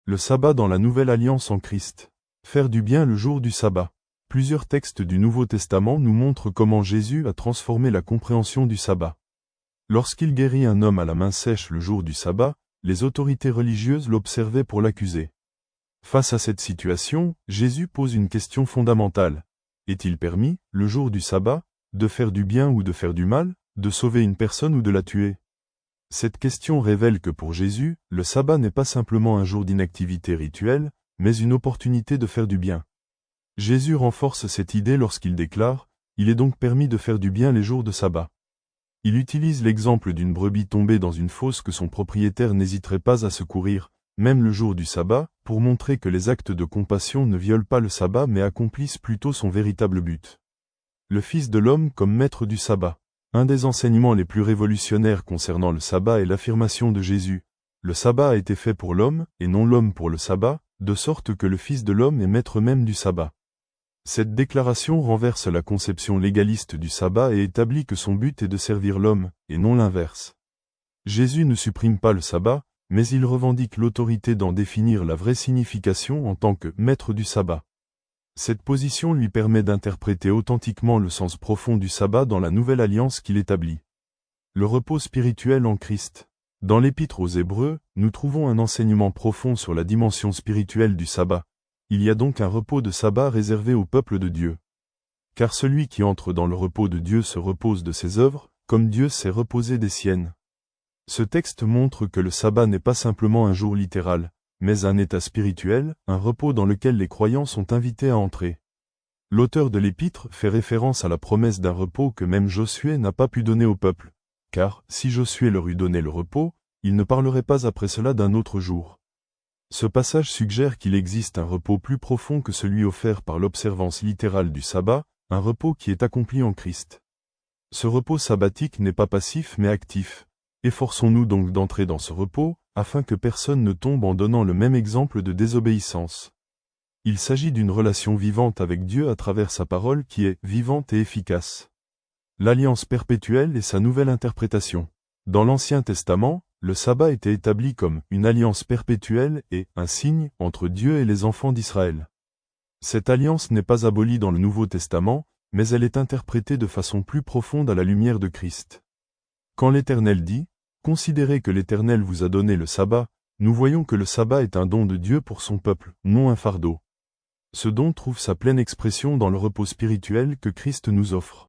Le sabbat dans la Nouvelle Alliance en Christ. Faire du bien le jour du sabbat. Plusieurs textes du Nouveau Testament nous montrent comment Jésus a transformé la compréhension du sabbat. Lorsqu'il guérit un homme à la main sèche le jour du sabbat, les autorités religieuses l'observaient pour l'accuser. Face à cette situation, Jésus pose une question fondamentale. Est-il permis, le jour du sabbat, de faire du bien ou de faire du mal, de sauver une personne ou de la tuer? Cette question révèle que pour Jésus, le sabbat n'est pas simplement un jour d'inactivité rituelle, mais une opportunité de faire du bien. Jésus renforce cette idée lorsqu'il déclare « Il est donc permis de faire du bien les jours de sabbat ». Il utilise l'exemple d'une brebis tombée dans une fosse que son propriétaire n'hésiterait pas à secourir, même le jour du sabbat, pour montrer que les actes de compassion ne violent pas le sabbat mais accomplissent plutôt son véritable but. Le Fils de l'homme comme maître du sabbat. Un des enseignements les plus révolutionnaires concernant le sabbat est l'affirmation de Jésus. Le sabbat a été fait pour l'homme, et non l'homme pour le sabbat, de sorte que le Fils de l'homme est maître même du sabbat. Cette déclaration renverse la conception légaliste du sabbat et établit que son but est de servir l'homme, et non l'inverse. Jésus ne supprime pas le sabbat, mais il revendique l'autorité d'en définir la vraie signification en tant que maître du sabbat. Cette position lui permet d'interpréter authentiquement le sens profond du sabbat dans la nouvelle alliance qu'il établit. Le repos spirituel en Christ. Dans l'Épître aux Hébreux, nous trouvons un enseignement profond sur la dimension spirituelle du sabbat. Il y a donc un repos de sabbat réservé au peuple de Dieu. Car celui qui entre dans le repos de Dieu se repose de ses œuvres, comme Dieu s'est reposé des siennes. Ce texte montre que le sabbat n'est pas simplement un jour littéral, mais un état spirituel, un repos dans lequel les croyants sont invités à entrer. L'auteur de l'Épître fait référence à la promesse d'un repos que même Josué n'a pas pu donner au peuple, car, si Josué leur eût donné le repos, il ne parlerait pas après cela d'un autre jour. Ce passage suggère qu'il existe un repos plus profond que celui offert par l'observance littérale du sabbat, un repos qui est accompli en Christ. Ce repos sabbatique n'est pas passif mais actif. Efforçons-nous donc d'entrer dans ce repos, afin que personne ne tombe en donnant le même exemple de désobéissance. Il s'agit d'une relation vivante avec Dieu à travers sa parole qui est vivante et efficace. L'alliance perpétuelle et sa nouvelle interprétation. Dans l'Ancien Testament, le sabbat était établi comme une alliance perpétuelle et un signe entre Dieu et les enfants d'Israël. Cette alliance n'est pas abolie dans le Nouveau Testament, mais elle est interprétée de façon plus profonde à la lumière de Christ. Quand l'Éternel dit « Considérez que l'Éternel vous a donné le sabbat », nous voyons que le sabbat est un don de Dieu pour son peuple, non un fardeau. Ce don trouve sa pleine expression dans le repos spirituel que Christ nous offre.